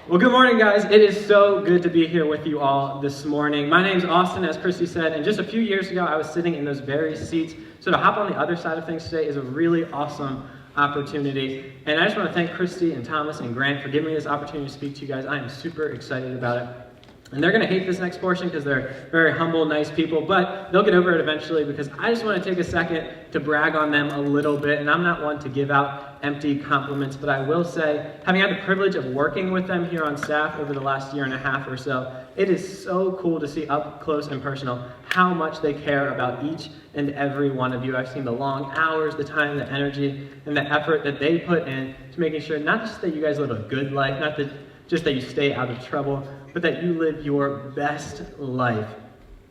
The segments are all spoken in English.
Well, good morning, guys. It is so good to be here with you all this morning. My name's Austin, as Christy said, and just a few years ago, I was sitting in those very seats. So to hop on the other side of things today is a really awesome opportunity. And I just want to thank Christy and Thomas and Grant for giving me this opportunity to speak to you guys. I am super excited about it. And they're going to hate this next portion because they're very humble, nice people, but they'll get over it eventually because I just want to take a second to brag on them a little bit. And I'm not one to give out empty compliments, but I will say, having had the privilege of working with them here on staff over the last year and a half or so, it is so cool to see up close and personal how much they care about each and every one of you. I've seen the long hours, the time, the energy, and the effort that they put in to making sure not just that you guys live a good life, not that just that you stay out of trouble, but that you live your best life.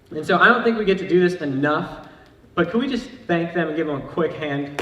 And so I don't think we get to do this enough, but can we just thank them and give them a quick hand?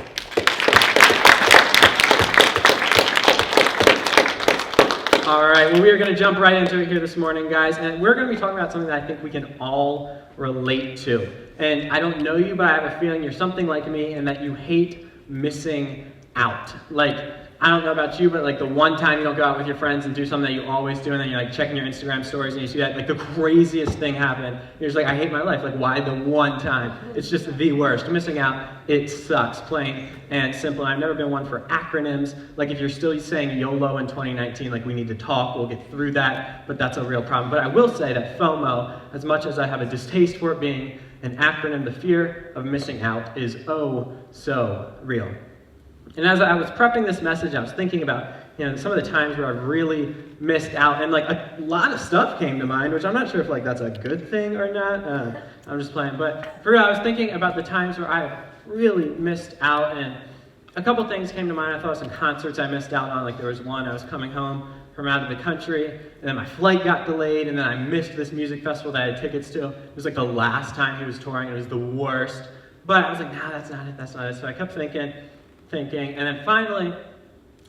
All right, well, we are going to jump right into it here this morning, guys, and we're going to be talking about something that I think we can all relate to. And I don't know you, but I have a feeling you're something like me and that you hate missing out. Like, I don't know about you, but like the one time you don't go out with your friends and do something that you always do, and then you're like checking your Instagram stories and you see that like the craziest thing happen. You're just like, I hate my life. Like, why the one time? It's just the worst. Missing out, it sucks, plain and simple. I've never been one for acronyms. Like, if you're still saying YOLO in 2019, like, we need to talk, we'll get through that, but that's a real problem. But I will say that FOMO, as much as I have a distaste for it being an acronym, the fear of missing out is oh so real. And as I was prepping this message, I was thinking about, some of the times where I've really missed out, and like a lot of stuff came to mind, which I'm not sure if like that's a good thing or not. I'm just playing, but for real, I was thinking about the times where I've really missed out, and a couple things came to mind. I thought of some concerts I missed out on. Like, there was one, I was coming home from out of the country, and then my flight got delayed, and then I missed this music festival that I had tickets to. It was like the last time he was touring. It was the worst, but I was like, nah, that's not it. So I kept thinking, and then finally,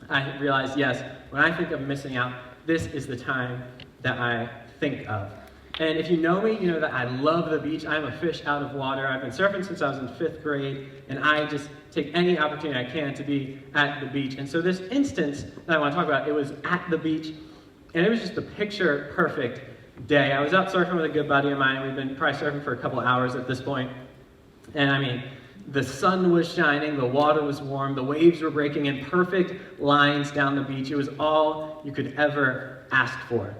I realized, yes, when I think of missing out, this is the time that I think of. And if you know me, you know that I love the beach. I'm a fish out of water. I've been surfing since I was in 5th grade, and I just take any opportunity I can to be at the beach. And so this instance that I want to talk about, it was at the beach, and it was just a picture-perfect day. I was out surfing with a good buddy of mine. We've been probably surfing for a couple hours at this point, and I mean, the sun was shining, the water was warm, the waves were breaking in perfect lines down the beach. It was all you could ever ask for.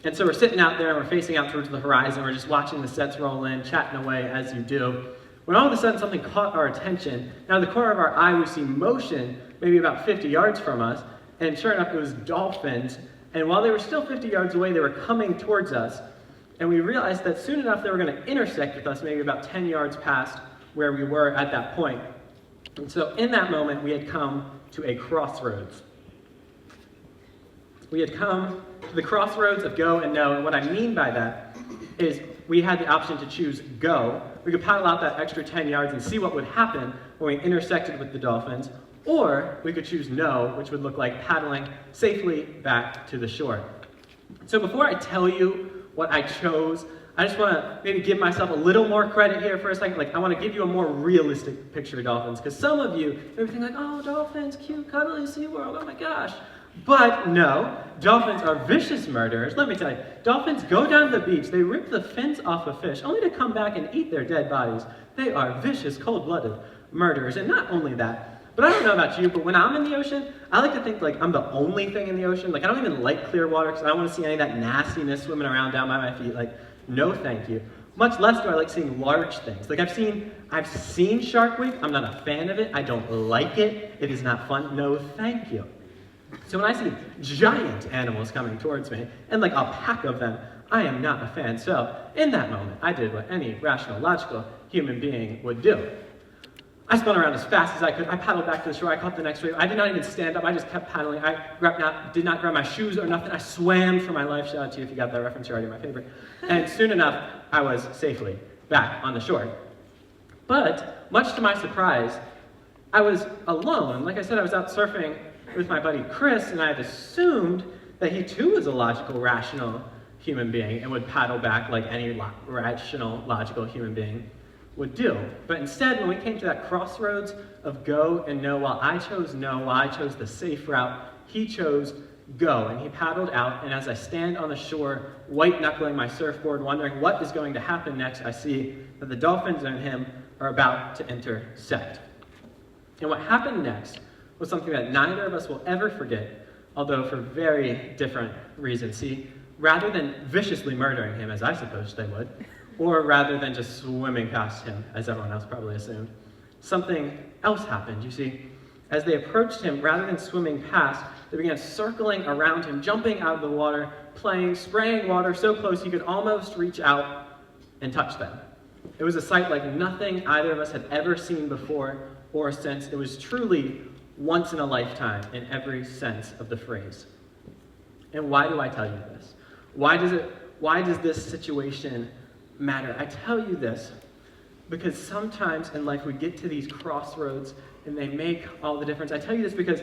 And so we're sitting out there and we're facing out towards the horizon. We're just watching the sets roll in, chatting away as you do. When all of a sudden something caught our attention. Now, the corner of our eye, we see motion maybe about 50 yards from us. And sure enough, it was dolphins. And while they were still 50 yards away, they were coming towards us. And we realized that soon enough they were going to intersect with us, maybe about 10 yards past where we were at that point. And so in that moment, we had come to a crossroads. We had come to the crossroads of go and no, and what I mean by that is we had the option to choose go. We could paddle out that extra 10 yards and see what would happen when we intersected with the dolphins, or we could choose no, which would look like paddling safely back to the shore. So before I tell you what I chose, I just want to maybe give myself a little more credit here for a second. Like, I want to give you a more realistic picture of dolphins, because some of you maybe think like, oh, dolphins, cute, cuddly, SeaWorld, oh my gosh. But no, dolphins are vicious murderers. Let me tell you, dolphins go down to the beach, they rip the fins off of fish, only to come back and eat their dead bodies. They are vicious, cold-blooded murderers. And not only that, but I don't know about you, but when I'm in the ocean, I like to think like I'm the only thing in the ocean. Like, I don't even like clear water because I don't want to see any of that nastiness swimming around down by my feet. Like, no thank you. Much less do I like seeing large things. Like, I've seen Shark Week. I'm not a fan of it. I don't like it. It is not fun. No thank you. So when I see giant animals coming towards me, and like a pack of them, I am not a fan. So in that moment, I did what any rational, logical human being would do. I spun around as fast as I could. I paddled back to the shore. I caught the next wave. I did not even stand up. I just kept paddling. Did not grab my shoes or nothing. I swam for my life. Shout out to you if you got that reference. You're already my favorite. And soon enough, I was safely back on the shore. But much to my surprise, I was alone. Like I said, I was out surfing with my buddy Chris, and I had assumed that he too was a logical, rational human being and would paddle back like any rational, logical human being would do. But instead, when we came to that crossroads of go and no, while I chose no, while I chose the safe route, he chose go. And he paddled out, and as I stand on the shore, white-knuckling my surfboard, wondering what is going to happen next, I see that the dolphins and him are about to intersect. And what happened next was something that neither of us will ever forget, although for very different reasons. See, rather than viciously murdering him, as I supposed they would, or rather than just swimming past him, as everyone else probably assumed, something else happened. You see, as they approached him, rather than swimming past, they began circling around him, jumping out of the water, playing, spraying water so close he could almost reach out and touch them. It was a sight like nothing either of us had ever seen before or since. It was truly once in a lifetime in every sense of the phrase. And why do I tell you this? Why does this situation matter? I tell you this because sometimes in life we get to these crossroads and they make all the difference. I tell you this because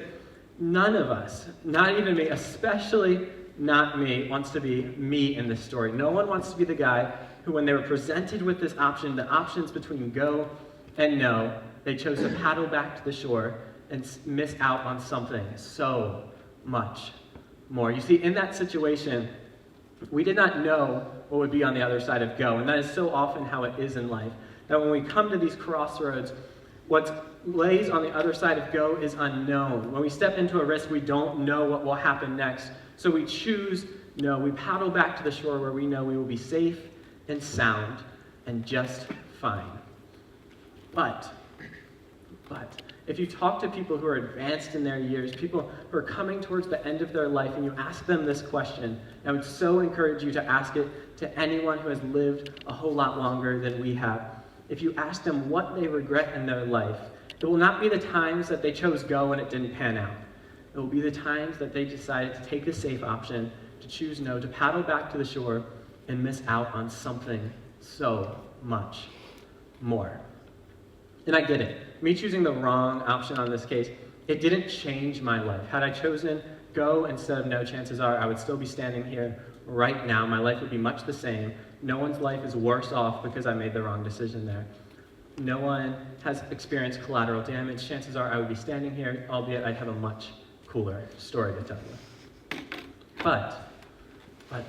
none of us, not even me, especially not me, wants to be me in this story. No one wants to be the guy who, when they were presented with this option, the options between go and no, they chose to paddle back to the shore and miss out on something so much more. You see, in that situation, we did not know what would be on the other side of go, and that is so often how it is in life. That when we come to these crossroads, what lays on the other side of go is unknown. When we step into a risk, we don't know what will happen next. So we choose no. We paddle back to the shore where we know we will be safe and sound and just fine. But if you talk to people who are advanced in their years, people who are coming towards the end of their life, and you ask them this question, I would so encourage you to ask it to anyone who has lived a whole lot longer than we have. If you ask them what they regret in their life, it will not be the times that they chose go and it didn't pan out. It will be the times that they decided to take the safe option, to choose no, to paddle back to the shore and miss out on something so much more. And I get it. Me choosing the wrong option on this case, it didn't change my life. Had I chosen go instead of no, chances are I would still be standing here right now. My life would be much the same. No one's life is worse off because I made the wrong decision there. No one has experienced collateral damage. Chances are I would be standing here, albeit I'd have a much cooler story to tell you. But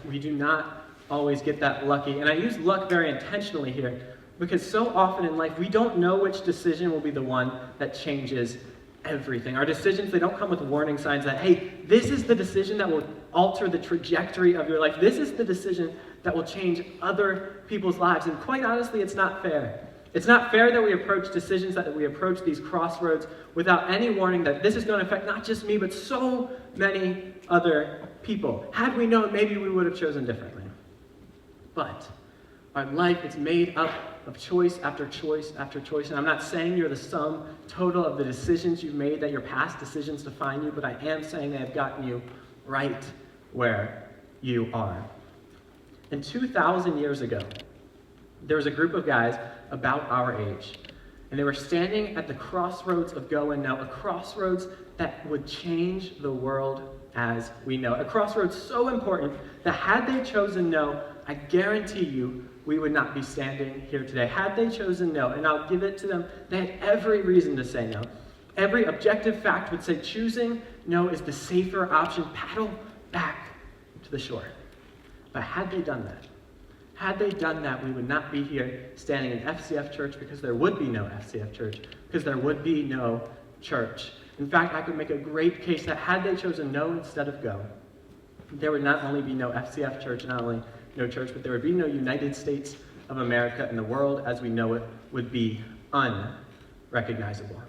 we do not always get that lucky. And I use luck very intentionally here because so often in life we don't know which decision will be the one that changes everything. Our decisions, they don't come with warning signs that, hey, this is the decision that will alter the trajectory of your life. This is the decision that will change other people's lives. And quite honestly, it's not fair. It's not fair that we approach decisions, that we approach these crossroads without any warning that this is going to affect not just me, but so many other people. Had we known, maybe we would have chosen differently. But our life is made up of choice after choice after choice. And I'm not saying you're the sum total of the decisions you've made, that your past decisions define you, but I am saying they have gotten you right where you are. And 2,000 years ago, there was a group of guys about our age, and they were standing at the crossroads of go and no, a crossroads that would change the world as we know. A crossroads so important that had they chosen no, I guarantee you we would not be standing here today. Had they chosen no, and I'll give it to them, they had every reason to say no. Every objective fact would say choosing no is the safer option. Paddle back to the shore. But had they done that, we would not be here standing in FCF Church, because there would be no FCF Church, because there would be no church. In fact, I could make a great case that had they chosen no instead of go, there would not only be no FCF Church, not only no church, but there would be no United States of America, and the world as we know it would be unrecognizable.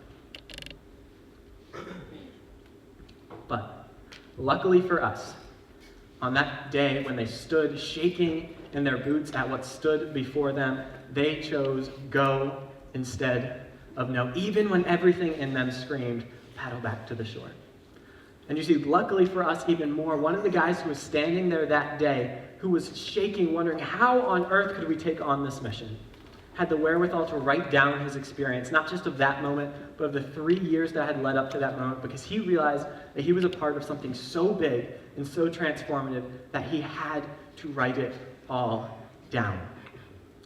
But luckily for us, on that day when they stood shaking in their boots at what stood before them, they chose go instead of no, even when everything in them screamed, paddle back to the shore. And you see, luckily for us even more, one of the guys who was standing there that day, who was shaking, wondering how on earth could we take on this mission, had the wherewithal to write down his experience, not just of that moment, but of the 3 years that had led up to that moment, because he realized that he was a part of something so big and so transformative that he had to write it all down.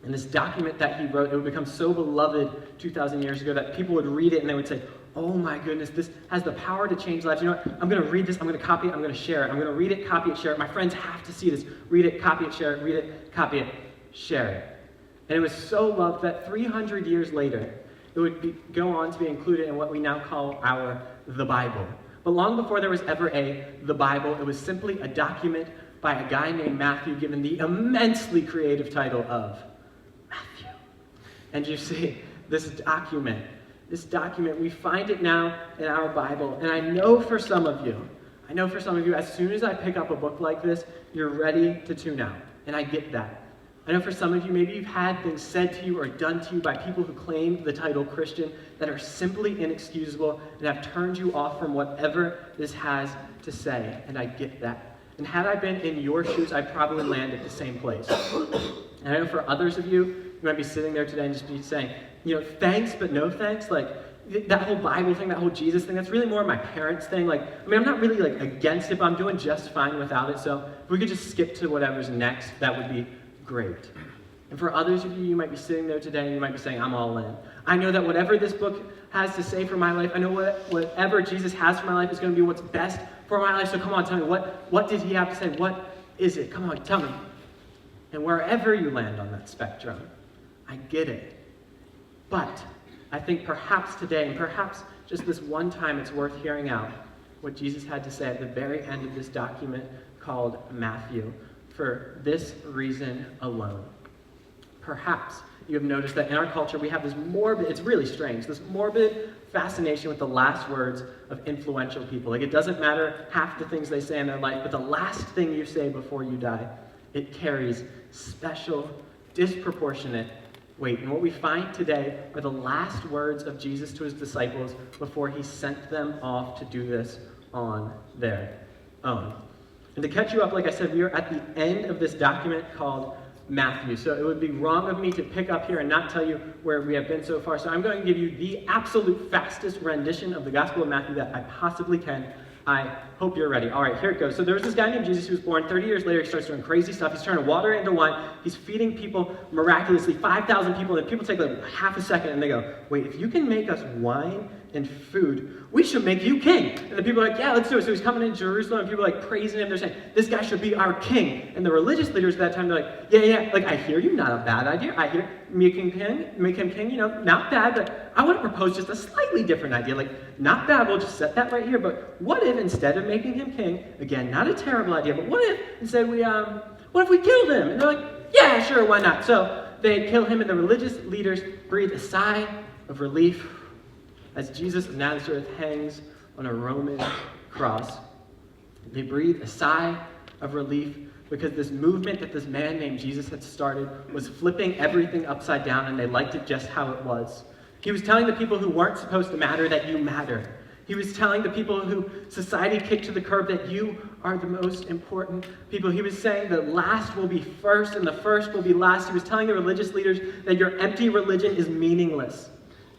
And this document that he wrote, it would become so beloved 2,000 years ago that people would read it and they would say, oh my goodness, this has the power to change lives. You know what? I'm going to read this, I'm going to copy it, I'm going to share it. I'm going to read it, copy it, share it. My friends have to see this. Read it, copy it, share it, read it, copy it, share it. And it was so loved that 300 years later, it would go on to be included in what we now call the Bible. But long before there was ever the Bible, it was simply a document by a guy named Matthew given the immensely creative title of Matthew. And you see, this document, we find it now in our Bible. And I know for some of you, as soon as I pick up a book like this, you're ready to tune out. And I get that. I know for some of you, maybe you've had things said to you or done to you by people who claimed the title Christian that are simply inexcusable and have turned you off from whatever this has to say. And I get that. And had I been in your shoes, I'd probably land at the same place. And I know for others of you, you might be sitting there today and just be saying, thanks, but no thanks. Like, that whole Bible thing, that whole Jesus thing, that's really more my parents' thing. Like, I'm not really, against it, but I'm doing just fine without it. So if we could just skip to whatever's next, that would be great. And for others of you, you might be sitting there today and you might be saying, I'm all in. I know that whatever this book has to say for my life, I know whatever Jesus has for my life is going to be what's best for my life. So come on, tell me, what did he have to say? What is it? Come on, tell me. And wherever you land on that spectrum, I get it. But I think perhaps today, and perhaps just this one time, it's worth hearing out what Jesus had to say at the very end of this document called Matthew, for this reason alone. Perhaps you have noticed that in our culture we have this morbid, it's really strange, this morbid fascination with the last words of influential people. It doesn't matter half the things they say in their life, but the last thing you say before you die, it carries special, disproportionate weight. And what we find today are the last words of Jesus to his disciples before he sent them off to do this on their own. And to catch you up, like I said, we are at the end of this document called Matthew. So it would be wrong of me to pick up here and not tell you where we have been so far. So I'm going to give you the absolute fastest rendition of the Gospel of Matthew that I possibly can. I hope you're ready. All right, here it goes. So there was this guy named Jesus who was born. 30 years later, he starts doing crazy stuff. He's turning water into wine. He's feeding people miraculously, 5,000 people. And people take half a second and they go, wait, if you can make us wine and food, we should make you king. And the people are like, yeah, let's do it. So he's coming into Jerusalem and people are praising him. They're saying, this guy should be our king. And the religious leaders at that time, they're like, yeah, I hear you, not a bad idea. I hear make him king, not bad, but I want to propose just a slightly different idea. Not bad, we'll just set that right here. But what if instead of making him king, again, not a terrible idea, but what if instead we killed him? And they're like, yeah, sure, why not? So they kill him and the religious leaders breathe a sigh of relief as Jesus of Nazareth hangs on a Roman cross. They breathe a sigh of relief because this movement that this man named Jesus had started was flipping everything upside down, and they liked it just how it was. He was telling the people who weren't supposed to matter that you matter. He was telling the people who society kicked to the curb that you are the most important people. He was saying that last will be first and the first will be last. He was telling the religious leaders that your empty religion is meaningless.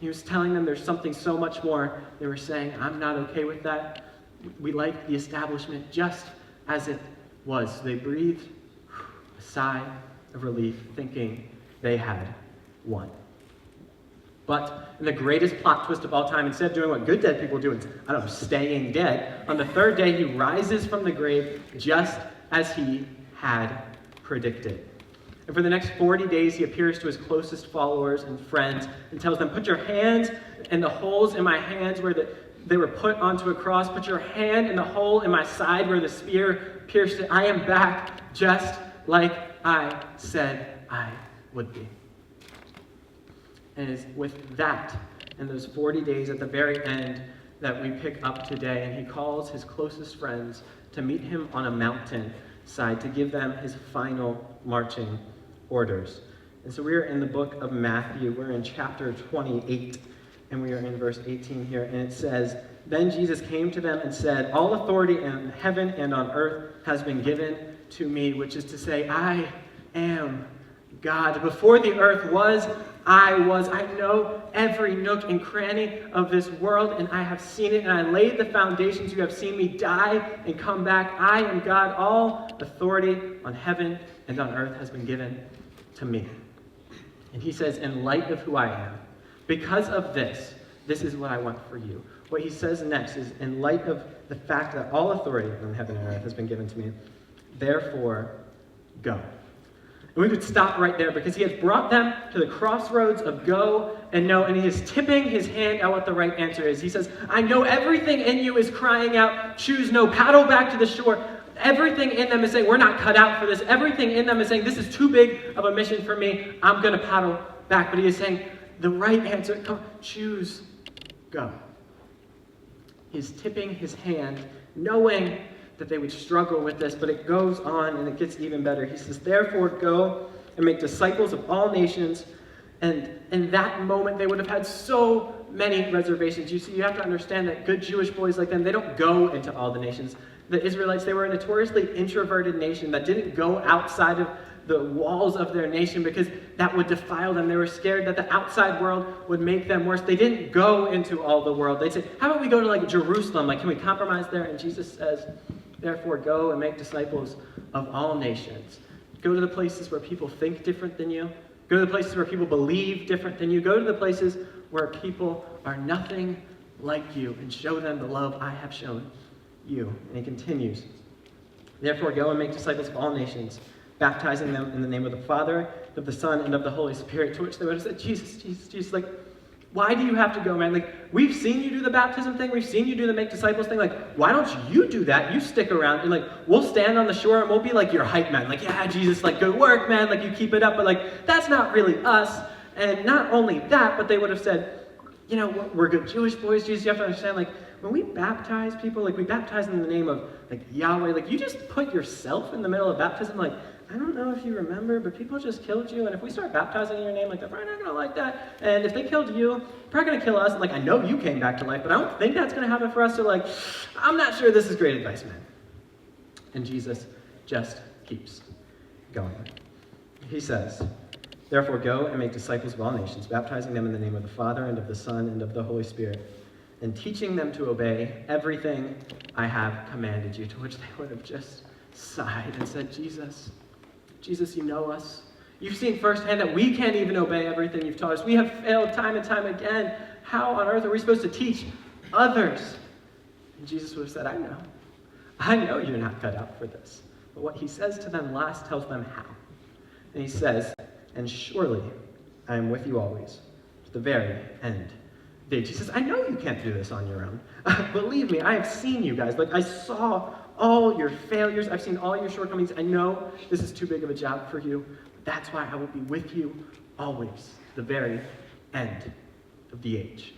He was telling them there's something so much more. They were saying, I'm not okay with that. We like the establishment just as it was. They breathed a sigh of relief, thinking they had won. But in the greatest plot twist of all time, instead of doing what good dead people do, staying dead, on the third day he rises from the grave just as he had predicted. And for the next 40 days, he appears to his closest followers and friends and tells them, put your hands in the holes in my hands where they were put onto a cross. Put your hand in the hole in my side where the spear pierced it. I am back just like I said I would be. And it's with that and those 40 days at the very end that we pick up today. And he calls his closest friends to meet him on a mountain side to give them his final marching orders. And so we are in the book of Matthew. We're in chapter 28, and we are in verse 18 here. And it says, then Jesus came to them and said, all authority in heaven and on earth has been given to me, which is to say, I am God. Before the earth was, I was. I know every nook and cranny of this world, and I have seen it, and I laid the foundations. You have seen me die and come back. I am God. All authority on heaven and on earth has been given to me. And he says, in light of who I am, because of this, this is what I want for you. What he says next is, in light of the fact that all authority on heaven and earth has been given to me, therefore go. And we could stop right there because he has brought them to the crossroads of go and no, and he is tipping his hand at what the right answer is. He says, I know everything in you is crying out, choose no, paddle back to the shore. Everything in them is saying, we're not cut out for this. Everything in them is saying, this is too big of a mission for me. I'm going to paddle back. But he is saying, the right answer, come, choose, go. He's tipping his hand, knowing that they would struggle with this, but it goes on and it gets even better. He says, therefore go and make disciples of all nations. And in that moment, they would have had so many reservations. You see, you have to understand that good Jewish boys like them, they don't go into all the nations. The Israelites, they were a notoriously introverted nation that didn't go outside of the walls of their nation because that would defile them. They were scared that the outside world would make them worse. They didn't go into all the world. They'd say, how about we go to like Jerusalem? Like, can we compromise there? And Jesus says, therefore go and make disciples of all nations. Go to the places where people think different than you. Go to the places where people believe different than you. Go to the places where people are nothing like you and show them the love I have shown you. And he continues, therefore go and make disciples of all nations, baptizing them in the name of the Father, of the Son, and of the Holy Spirit. To which they would have said, Jesus, like, why do you have to go, man? Like, we've seen you do the baptism thing. We've seen you do the make disciples thing. Like, why don't you do that? You stick around. And, like, we'll stand on the shore and we'll be, like, your hype man. Like, yeah, Jesus, like, good work, man. Like, you keep it up. But, like, that's not really us. And not only that, but they would have said, you know, we're good Jewish boys, Jesus. You have to understand, like, when we baptize people, like, we baptize in the name of, like, Yahweh. Like, you just put yourself in the middle of baptism. Like, I don't know if you remember, but people just killed you, and if we start baptizing in your name, like, they're probably not going to like that. And if they killed you, they're probably going to kill us. And, like, I know you came back to life, but I don't think that's going to happen for us. So, like, I'm not sure this is great advice, man. And Jesus just keeps going. He says, therefore go and make disciples of all nations, baptizing them in the name of the Father and of the Son and of the Holy Spirit, and teaching them to obey everything I have commanded you. To which they would have just sighed and said, Jesus, you know us. You've seen firsthand that we can't even obey everything you've taught us. We have failed time and time again. How on earth are we supposed to teach others? And Jesus would have said, I know you're not cut out for this. But what he says to them last tells them how. And he says, and surely I am with you always, to the very end. He says, I know you can't do this on your own. Believe me, I have seen you guys. Like, I saw all your failures. I've seen all your shortcomings. I know this is too big of a job for you. That's why I will be with you always, the very end of the age.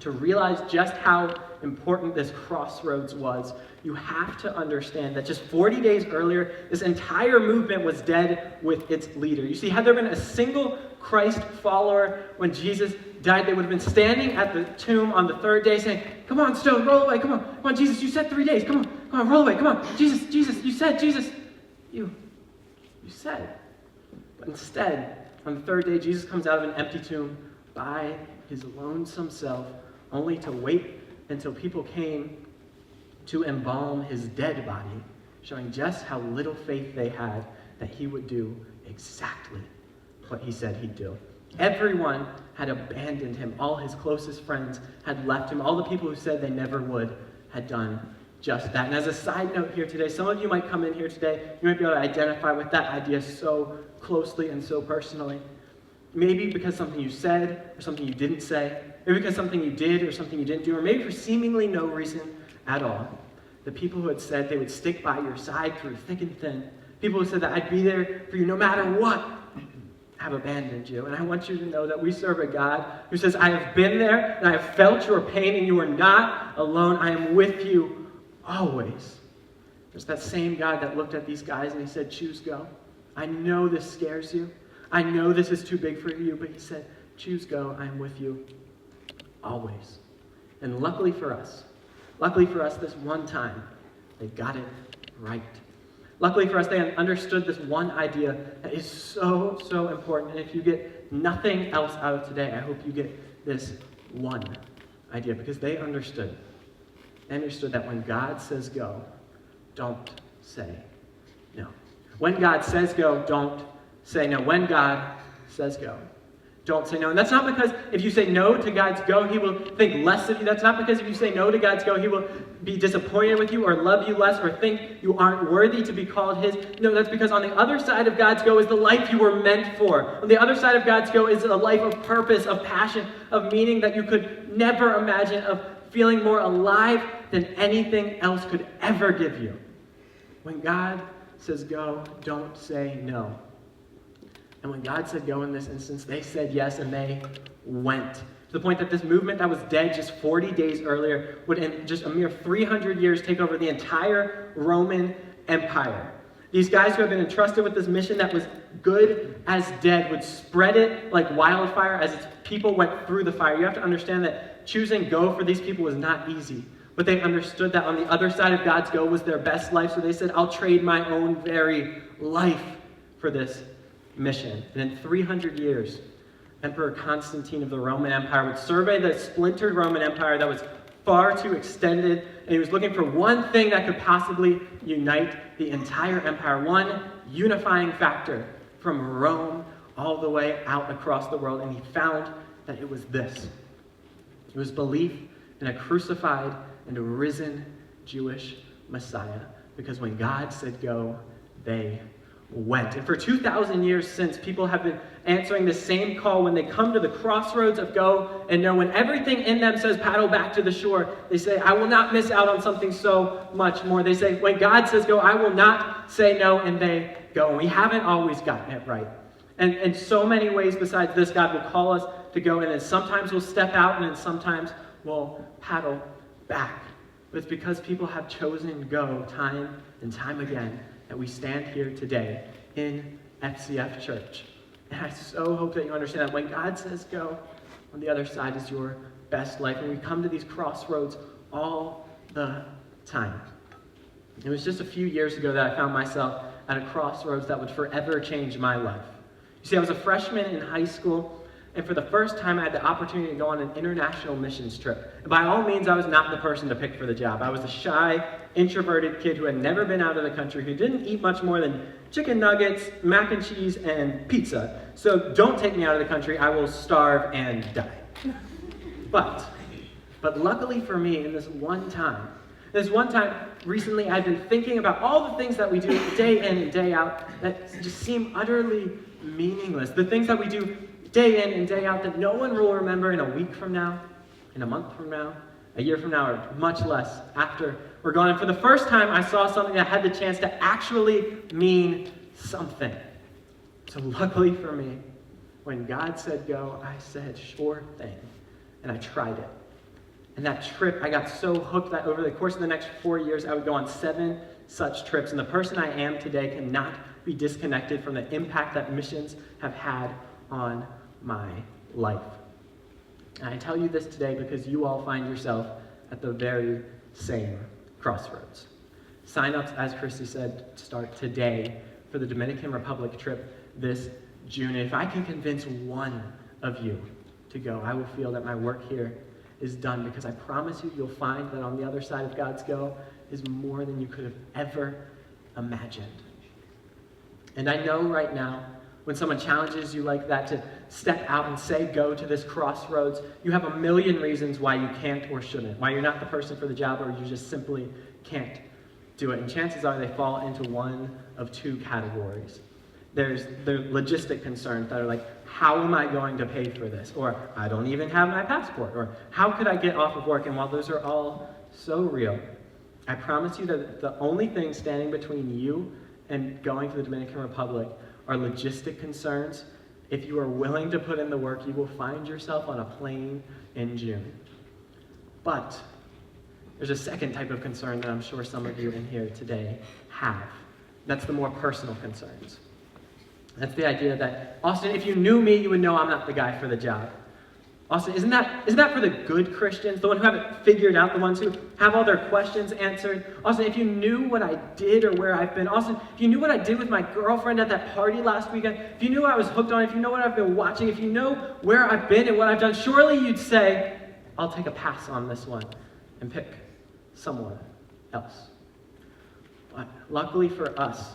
To realize just how important this crossroads was, you have to understand that just 40 days earlier, this entire movement was dead with its leader. You see, had there been a single Christ follower when Jesus died, they would have been standing at the tomb on the third day saying, come on, stone, roll away, come on, Jesus, you said 3 days, come on, roll away, come on, Jesus, you said, Jesus, you said. But instead, on the third day, Jesus comes out of an empty tomb by his lonesome self, only to wait until people came to embalm his dead body, showing just how little faith they had that he would do exactly what he said he'd do. Everyone had abandoned him. All his closest friends had left him. All the people who said they never would had done just that. And as a side note here today, some of you might come in here today, you might be able to identify with that idea so closely and so personally. Maybe because something you said or something you didn't say, maybe because something you did or something you didn't do, or maybe for seemingly no reason at all. The people who had said they would stick by your side through thick and thin, people who said that I'd be there for you no matter what, have abandoned you. And I want you to know that we serve a God who says, I have been there and I have felt your pain and you are not alone. I am with you always. There's that same God that looked at these guys and he said, choose go. I know this scares you. I know this is too big for you, but he said, choose go. I am with you always. And luckily for us, this one time, they got it right. Luckily for us, they understood this one idea that is so, so important. And if you get nothing else out of today, I hope you get this one idea, because they understood. They understood that when God says go, don't say no. When God says go, don't say no. When God says go, don't say no. And that's not because if you say no to God's go, he will think less of you. That's not because if you say no to God's go, he will be disappointed with you or love you less or think you aren't worthy to be called his. No, that's because on the other side of God's go is the life you were meant for. On the other side of God's go is a life of purpose, of passion, of meaning that you could never imagine, of feeling more alive than anything else could ever give you. When God says go, don't say no. And when God said go in this instance, they said yes and they went. To the point that this movement that was dead just 40 days earlier would in just a mere 300 years take over the entire Roman Empire. These guys who had been entrusted with this mission that was good as dead would spread it like wildfire as its people went through the fire. You have to understand that choosing go for these people was not easy. But they understood that on the other side of God's go was their best life. So they said, I'll trade my own very life for this mission. And in 300 years, Emperor Constantine of the Roman Empire would survey the splintered Roman Empire that was far too extended, and he was looking for one thing that could possibly unite the entire empire, one unifying factor from Rome all the way out across the world, and he found that it was this. It was belief in a crucified and risen Jewish Messiah, because when God said go, they went. And for 2,000 years since, people have been answering the same call when they come to the crossroads of go and know. When everything in them says paddle back to the shore, they say, I will not miss out on something so much more. They say, when God says go, I will not say no, and they go. And we haven't always gotten it right. And in so many ways besides this, God will call us to go, and then sometimes we'll step out, and then sometimes we'll paddle back. But it's because people have chosen go time and time again that we stand here today in FCF Church. And I so hope that you understand that when God says go, on the other side is your best life. And we come to these crossroads all the time. It was just a few years ago that I found myself at a crossroads that would forever change my life. You see, I was a freshman in high school, and for the first time I had the opportunity to go on an international missions trip. And by all means, I was not the person to pick for the job. I was a shy, introverted kid who had never been out of the country, who didn't eat much more than chicken nuggets, mac and cheese, and pizza. So don't take me out of the country. I will starve and die. But luckily for me, in this one time recently, I've been thinking about all the things that we do day in and day out that just seem utterly meaningless. The things that we do day in and day out that no one will remember in a week from now, in a month from now, a year from now, or much less after we're gone. And for the first time, I saw something that had the chance to actually mean something. So luckily for me, when God said go, I said sure thing, and I tried it. And that trip, I got so hooked that over the course of the next 4 years, I would go on 7 such trips. And the person I am today cannot be disconnected from the impact that missions have had on my life. And I tell you this today because you all find yourself at the very same crossroads. Sign-ups, as Christy said, start today for the Dominican Republic trip this June. And if I can convince one of you to go, I will feel that my work here is done, because I promise you, you'll find that on the other side of God's go is more than you could have ever imagined. And I know right now, when someone challenges you like that to step out and say go to this crossroads, you have a million reasons why you can't or shouldn't, why you're not the person for the job, or you just simply can't do it. And chances are they fall into one of 2 categories. There's the logistic concerns that are like, how am I going to pay for this? Or I don't even have my passport. Or how could I get off of work? And while those are all so real, I promise you that the only thing standing between you and going to the Dominican Republic are logistic concerns. If you are willing to put in the work, you will find yourself on a plane in June. But there's a second type of concern that I'm sure some of you in here today have. That's the more personal concerns. That's the idea that, Austin, if you knew me, you would know I'm not the guy for the job. Austin, isn't that for the good Christians, the ones who haven't figured out, the ones who have all their questions answered? Austin, if you knew what I did or where I've been, Austin, if you knew what I did with my girlfriend at that party last weekend, if you knew what I was hooked on, if you know what I've been watching, if you know where I've been and what I've done, surely you'd say, I'll take a pass on this one and pick someone else. But luckily for us,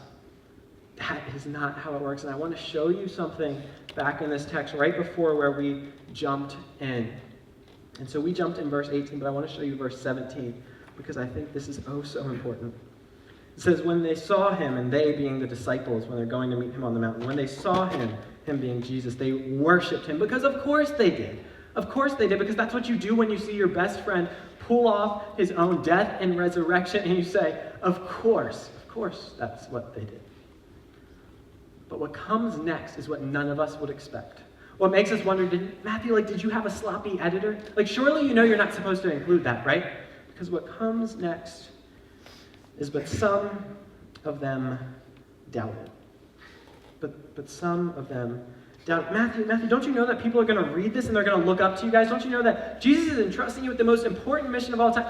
that is not how it works. And I want to show you something back in this text right before where we jumped in. And so we jumped in verse 18, but I want to show you verse 17 because I think this is oh so important. It says, when they saw him, and they being the disciples, when they're going to meet him on the mountain, when they saw him being Jesus, they worshiped him because of course they did. Of course they did, because that's what you do when you see your best friend pull off his own death and resurrection, and you say, of course that's what they did. But what comes next is what none of us would expect. What makes us wonder, Matthew, did you have a sloppy editor? Surely you know you're not supposed to include that, right? Because what comes next is, but some of them doubted. But some of them doubted. Matthew, don't you know that people are going to read this and they're going to look up to you guys? Don't you know that Jesus is entrusting you with the most important mission of all time?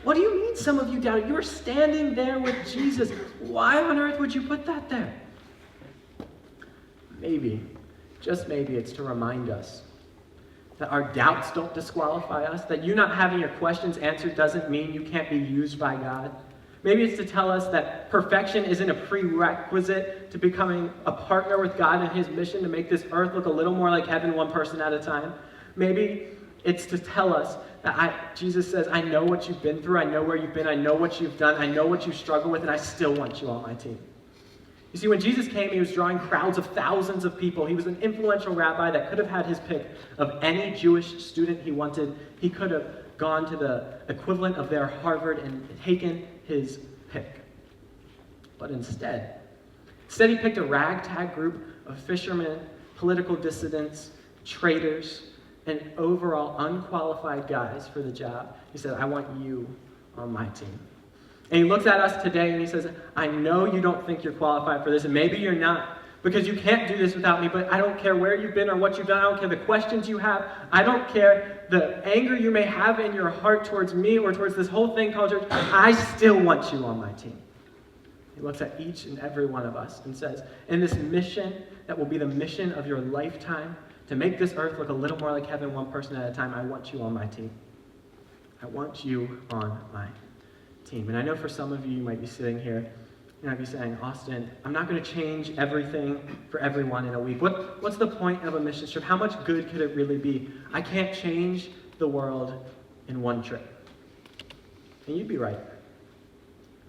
What do you mean some of you doubted? You were standing there with Jesus. Why on earth would you put that there? Maybe, just maybe, it's to remind us that our doubts don't disqualify us, that you not having your questions answered doesn't mean you can't be used by God. Maybe it's to tell us that perfection isn't a prerequisite to becoming a partner with God in his mission to make this earth look a little more like heaven, one person at a time. Maybe it's to tell us that Jesus says, I know what you've been through, I know where you've been, I know what you've done, I know what you struggle with, and I still want you on my team. You see, when Jesus came, he was drawing crowds of thousands of people. He was an influential rabbi that could have had his pick of any Jewish student he wanted. He could have gone to the equivalent of their Harvard and taken his pick. But instead he picked a ragtag group of fishermen, political dissidents, traitors, and overall unqualified guys for the job. He said, I want you on my team. And he looks at us today and he says, I know you don't think you're qualified for this, and maybe you're not, because you can't do this without me, but I don't care where you've been or what you've done. I don't care the questions you have. I don't care the anger you may have in your heart towards me or towards this whole thing called church. I still want you on my team. He looks at each and every one of us and says, in this mission that will be the mission of your lifetime, to make this earth look a little more like heaven, one person at a time, I want you on my team. I want you on my team. And I know for some of you, you might be sitting here, you might be saying, Austin, I'm not going to change everything for everyone in a week. What's the point of a mission trip? How much good could it really be? I can't change the world in one trip. And you'd be right.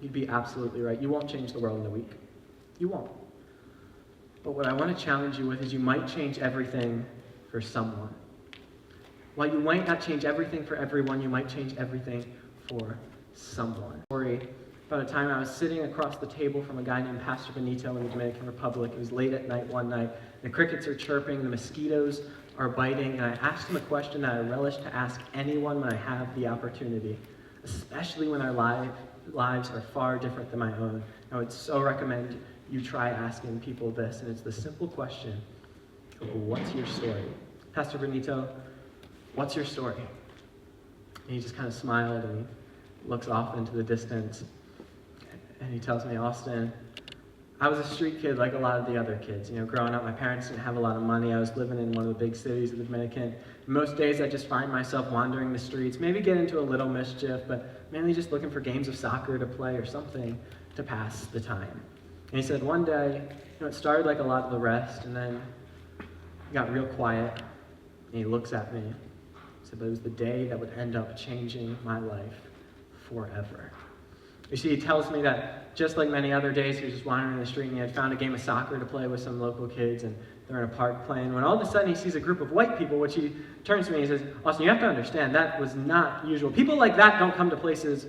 You'd be absolutely right. You won't change the world in a week. You won't. But what I want to challenge you with is you might change everything for someone. While you might not change everything for everyone, you might change everything for someone. Story about a time I was sitting across the table from a guy named Pastor Benito in the Dominican Republic. It was late at night one night. The crickets are chirping, the mosquitoes are biting, and I asked him a question that I relish to ask anyone when I have the opportunity, especially when our lives are far different than my own. I would so recommend you try asking people this, and it's the simple question of, what's your story? Pastor Benito, what's your story? And he just kind of smiled and he looks off into the distance. And he tells me, Austin, I was a street kid like a lot of the other kids. Growing up, my parents didn't have a lot of money. I was living in one of the big cities of the Dominican. Most days I just find myself wandering the streets, maybe get into a little mischief, but mainly just looking for games of soccer to play or something to pass the time. And he said one day, it started like a lot of the rest, and then it got real quiet, and he looks at me. He said, but it was the day that would end up changing my life forever. You see, he tells me that just like many other days, he was just wandering the street and he had found a game of soccer to play with some local kids, and they're in a park playing, when all of a sudden he sees a group of white people, which he turns to me and he says, Austin, you have to understand, that was not usual. People like that don't come to places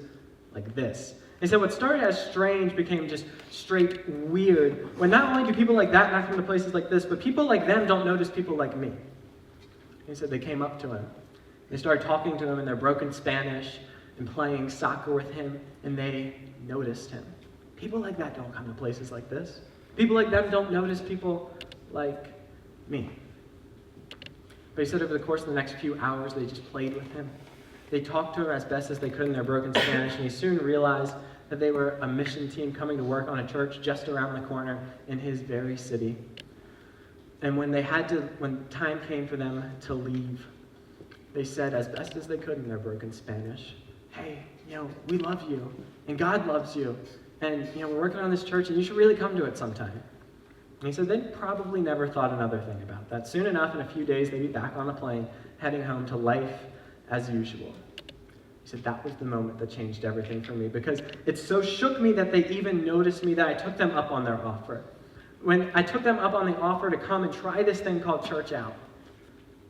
like this. He said what started as strange became just straight weird, when not only do people like that not come to places like this, but people like them don't notice people like me. He said they came up to him. They started talking to him in their broken Spanish and playing soccer with him, and they noticed him. People like that don't come to places like this. People like them don't notice people like me. But he said over the course of the next few hours, they just played with him. They talked to him as best as they could in their broken Spanish, and he soon realized that they were a mission team coming to work on a church just around the corner in his very city. And when time came for them to leave, they said as best as they could in their broken Spanish, hey, we love you, and God loves you, and we're working on this church, and you should really come to it sometime. And he said they'd probably never thought another thing about that. Soon enough, in a few days, they'd be back on the plane, heading home to life as usual. He said that was the moment that changed everything for me, because it so shook me that they even noticed me that I took them up on their offer. When I took them up on the offer to come and try this thing called church out.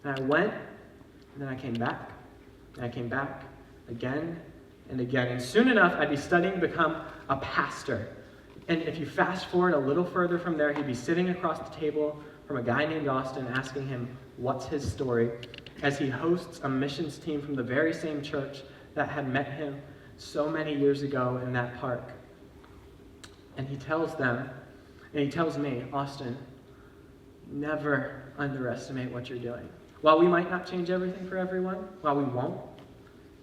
And I went, and then I came back, and I came back again and again. And soon enough, I'd be studying to become a pastor. And if you fast forward a little further from there, he'd be sitting across the table from a guy named Austin, asking him what's his story, as he hosts a missions team from the very same church that had met him so many years ago in that park. And he tells them, and he tells me, Austin, never underestimate what you're doing. While we might not change everything for everyone, while we won't,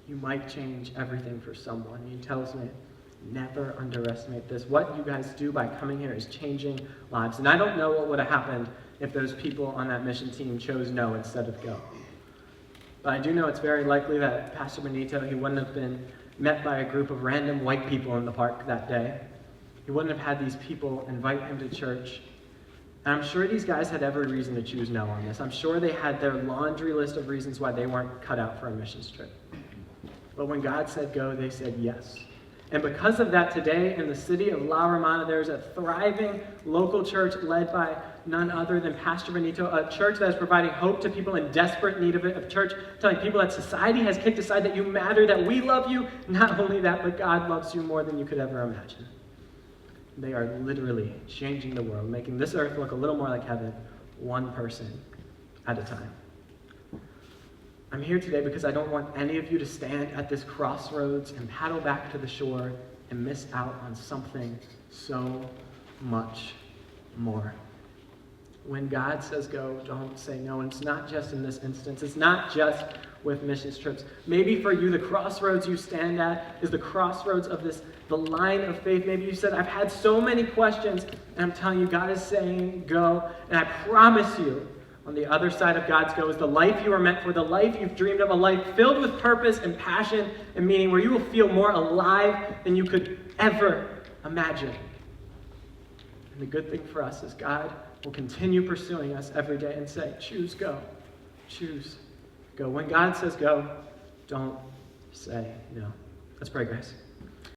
you might change everything for someone. And he tells me, never underestimate this. What you guys do by coming here is changing lives. And I don't know what would have happened if those people on that mission team chose no instead of go. But I do know it's very likely that Pastor Benito, he wouldn't have been met by a group of random white people in the park that day. He wouldn't have had these people invite him to church. And I'm sure these guys had every reason to choose no on this. I'm sure they had their laundry list of reasons why they weren't cut out for a missions trip. But when God said go, they said yes. And because of that, today in the city of La Romana, there's a thriving local church led by none other than Pastor Benito, a church that is providing hope to people in desperate need of it, a church telling people that society has kicked aside, that you matter, that we love you. Not only that, but God loves you more than you could ever imagine. They are literally changing the world, making this earth look a little more like heaven, one person at a time. I'm here today because I don't want any of you to stand at this crossroads and paddle back to the shore and miss out on something so much more. When God says go, don't say no. And it's not just in this instance. It's not just with missions trips. Maybe for you, the crossroads you stand at is the crossroads of the line of faith. Maybe you said, I've had so many questions, and I'm telling you, God is saying go. And I promise you, on the other side of God's go is the life you are meant for, the life you've dreamed of, a life filled with purpose and passion and meaning, where you will feel more alive than you could ever imagine. And the good thing for us is God will continue pursuing us every day and say, choose go. Choose go. When God says go, don't say no. Let's pray, guys.